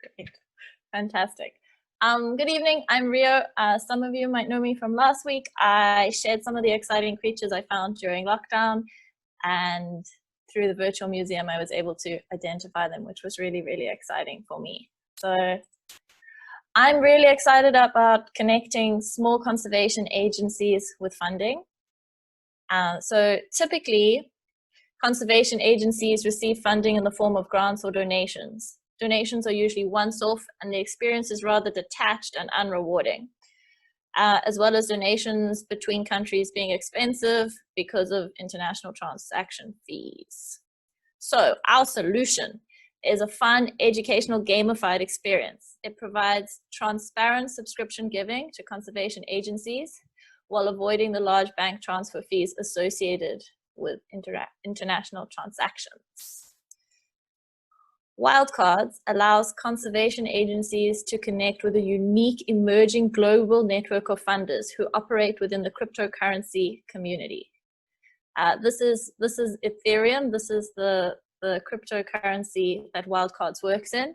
Great. Fantastic. Good evening, I'm Rio. Some of you might know me from last week. I shared some of the exciting creatures I found during lockdown, and through the virtual museum, I was able to identify them, which was really, really exciting for me. So I'm really excited about connecting small conservation agencies with funding. So typically, conservation agencies receive funding in the form of grants or donations. Donations are usually once-off, and the experience is rather detached and unrewarding, as well as donations between countries being expensive because of international transaction fees. So our solution is a fun, educational, gamified experience. It provides transparent subscription giving to conservation agencies while avoiding the large bank transfer fees associated with international transactions. Wildcards allows conservation agencies to connect with a unique emerging global network of funders who operate within the cryptocurrency community. This is Ethereum. This is the cryptocurrency that Wildcards works in,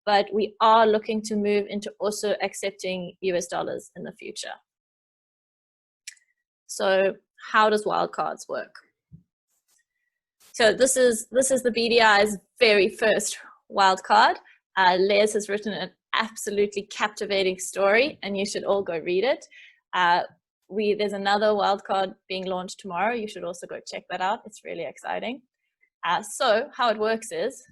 but we are looking to move into also accepting US dollars in the future. So how does Wildcards work? So this is the BDI's very first wildcard. Les has written an absolutely captivating story, and you should all go read it. There's another wildcard being launched tomorrow. You should also go check that out. It's really exciting. So how it works is,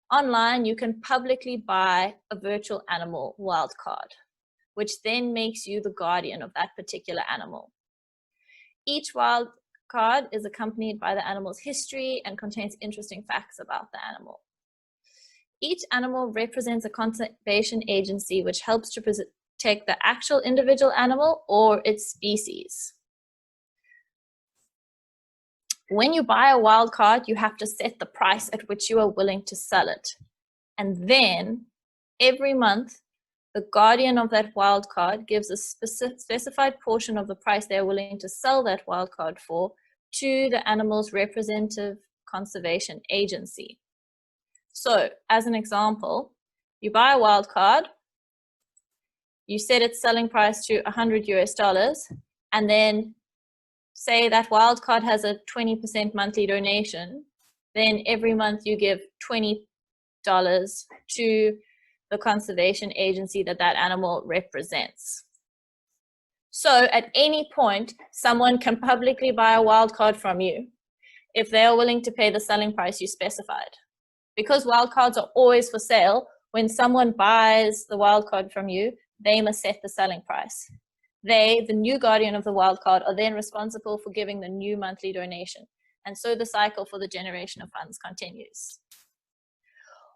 online you can publicly buy a virtual animal wildcard, which then makes you the guardian of that particular animal. Each wild card is accompanied by the animal's history and contains interesting facts about the animal. Each animal represents a conservation agency which helps to protect the actual individual animal or its species. When you buy a wild card, you have to set the price at which you are willing to sell it. And then every month, the guardian of that wild card gives a specified portion of the price they are willing to sell that wild card for to the animal's representative conservation agency. So, as an example, you buy a wild card, you set its selling price to $100 US, and then say that wild card has a 20% monthly donation, then every month you give $20 to the conservation agency that animal represents. So at any point, someone can publicly buy a wild card from you if they are willing to pay the selling price you specified. Because wild cards are always for sale, when someone buys the wild card from you, they must set the selling price. They, the new guardian of the wild card, are then responsible for giving the new monthly donation. And so the cycle for the generation of funds continues.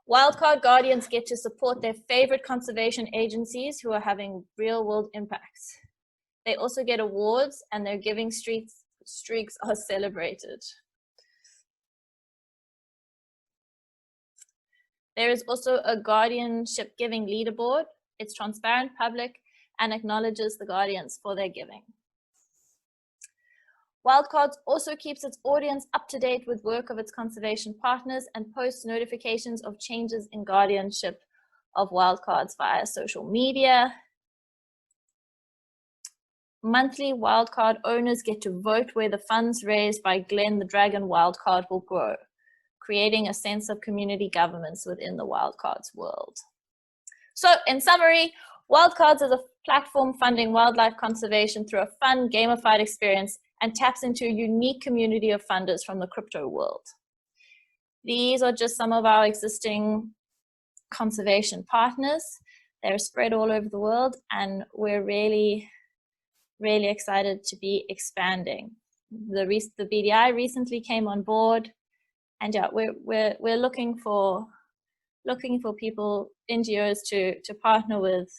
Wildcard guardians get to support their favorite conservation agencies who are having real-world impacts. They also get awards, and their giving streaks are celebrated. There is also a guardianship giving leaderboard. It's transparent, public, and acknowledges the guardians for their giving. Wildcards also keeps its audience up to date with work of its conservation partners and posts notifications of changes in guardianship of wildcards via social media. Monthly wildcard owners get to vote where the funds raised by Glenn the Dragon wildcard will grow, creating a sense of community governance within the wildcards world. So in summary, Wildcards is a platform funding wildlife conservation through a fun, gamified experience and taps into a unique community of funders from the crypto world. These are just some of our existing conservation partners. They're spread all over the world, and we're really, really excited to be expanding. The BDI recently came on board, and yeah, we're looking for people, NGOs, to partner with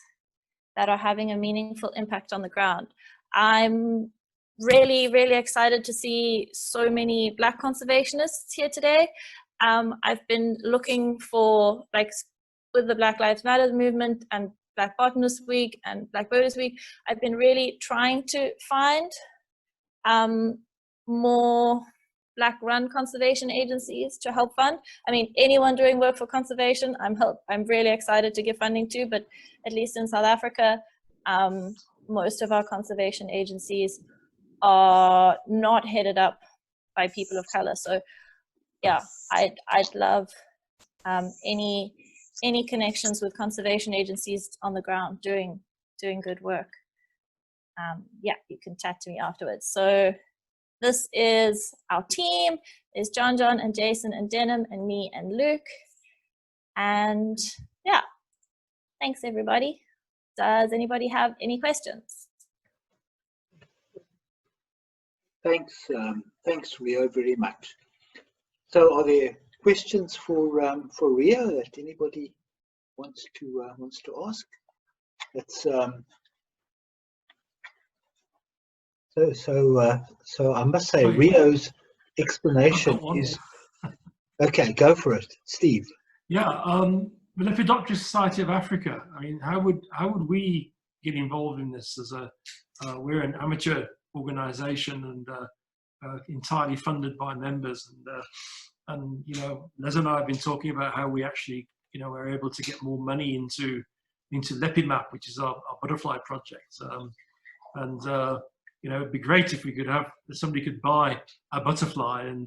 that are having a meaningful impact on the ground. I'm really, really excited to see so many Black conservationists here today. I've been looking for, like, with the Black Lives Matter movement and Black Botanist Week and Black Birders Week, I've been really trying to find more Black-run conservation agencies to help fund. I mean, anyone doing work for conservation, I'm really excited to give funding to, but at least in South Africa, most of our conservation agencies are not headed up by people of color. So yeah, I'd love any connections with conservation agencies on the ground doing good work. Yeah, you can chat to me afterwards. So this is our team. There's John and Jason and Denim and me and Luke. And yeah, thanks everybody. Does anybody have any questions? Thanks, Rio, very much. So, are there questions for Rio that anybody wants to ask? It's so I must say Rio's explanation is okay. Go for it, Steve. Yeah, the Lepidopterist Society of Africa. I mean, how would we get involved in this? As we're an amateur organisation and entirely funded by members, and you know, Les and I have been talking about how we actually, you know, we're able to get more money into LepiMap, which is our butterfly project, and you know, it'd be great if we could have somebody could buy a butterfly and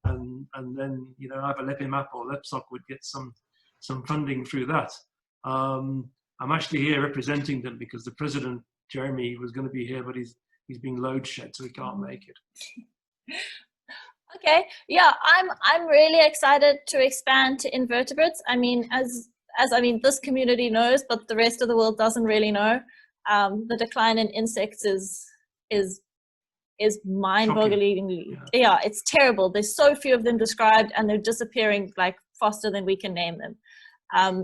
then, you know, either LepiMap or LepSoc would get some funding through that. I'm actually here representing them because the president, Jeremy, was going to be here, but he's being load shed, so he can't make it. Okay, yeah, I'm really excited to expand to invertebrates. I mean, as I mean, this community knows, but the rest of the world doesn't really know. The decline in insects is mind-bogglingly, yeah, it's terrible. There's so few of them described, and they're disappearing like faster than we can name them.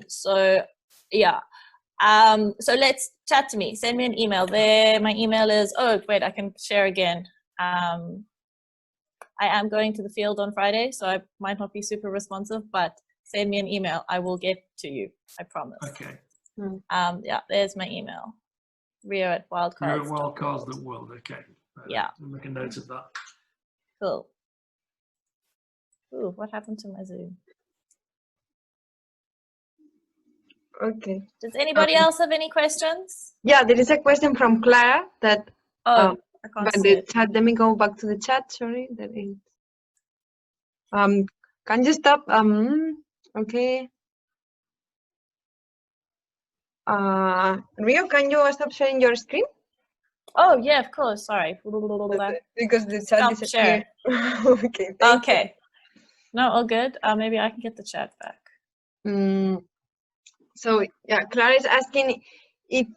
So yeah, so let's chat to me. Send me an email. There, my email is. Oh wait, I can share again. I am going to the field on Friday, so I might not be super responsive, but send me an email. I will get to you. I promise. Okay. Yeah, there's my email. Rio@wildcards. Rio@wildcards.world. Okay. Yeah. I'll make a note of that. Cool. Ooh, what happened to my Zoom? Okay. Does anybody else have any questions? Yeah, there is a question from Clara that. Oh, I can't but see the chat. Let me go back to the chat. Sorry, that is. Can you stop? Okay. Rio, can you stop sharing your screen? Oh yeah, of course. Sorry. Because the chat Stop disappeared. Okay. Okay. No, all good. Maybe I can get the chat back. So yeah, Clara is asking if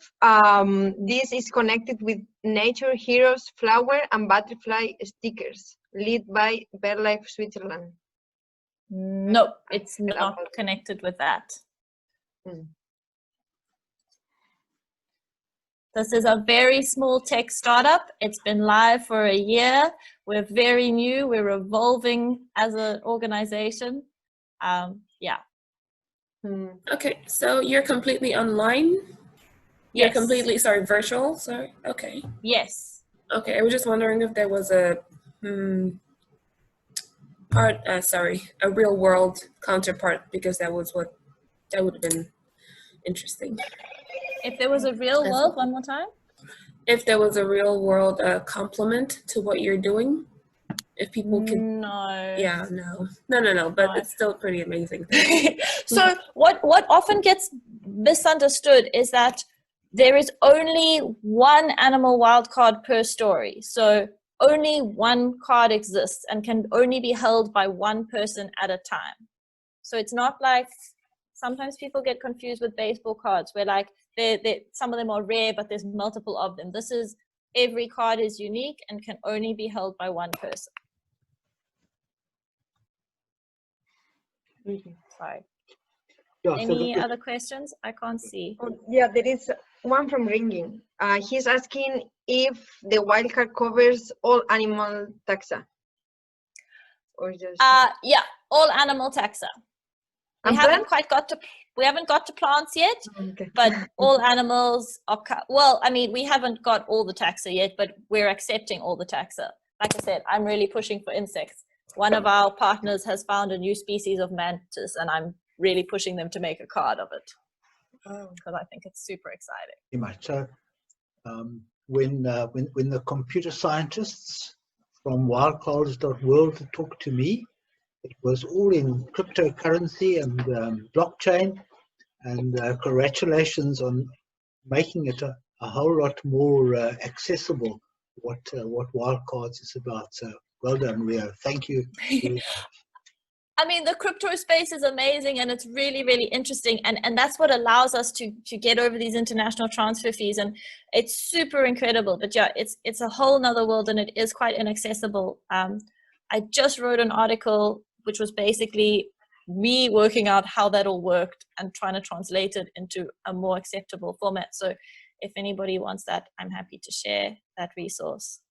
this is connected with Nature Heroes flower and butterfly stickers, led by BirdLife Switzerland. No, it's not connected with that. This is a very small tech startup. It's been live for a year. We're very new. We're evolving as an organization. Yeah. Okay, so you're completely online? You're completely, sorry, virtual? Sorry, okay. Yes. Okay, I was just wondering if there was a a real world counterpart, because that would have been interesting. If there was a real world, one more time? If there was a real world complement to what you're doing, if people can. No. Yeah, no, but it's still pretty amazing. So what often gets misunderstood is that there is only one animal wildcard per story. So only one card exists and can only be held by one person at a time. So it's not like, sometimes people get confused with baseball cards where like some of them are rare, but there's multiple of them. This is, every card is unique and can only be held by one person. Sorry. Yeah, Any other questions? I can't see. Yeah, there is one from Ringing. He's asking if the wildcard covers all animal taxa. Or just yeah, all animal taxa. We haven't got to plants yet, okay. But all animals are, well, I mean, we haven't got all the taxa yet, but we're accepting all the taxa. Like I said, I'm really pushing for insects. one of our partners has found a new species of mantis, and I'm really pushing them to make a card of it because I think it's super exciting. Pretty much. So when the computer scientists from wildcards.world talked to me, it was all in cryptocurrency and blockchain, and congratulations on making it a whole lot more accessible what wildcards is about. So well done, Rio. Thank you. I mean, the crypto space is amazing, and it's really, really interesting. And that's what allows us to get over these international transfer fees. And it's super incredible. But yeah, it's a whole nother world, and it is quite inaccessible. I just wrote an article, which was basically me working out how that all worked and trying to translate it into a more acceptable format. So if anybody wants that, I'm happy to share that resource.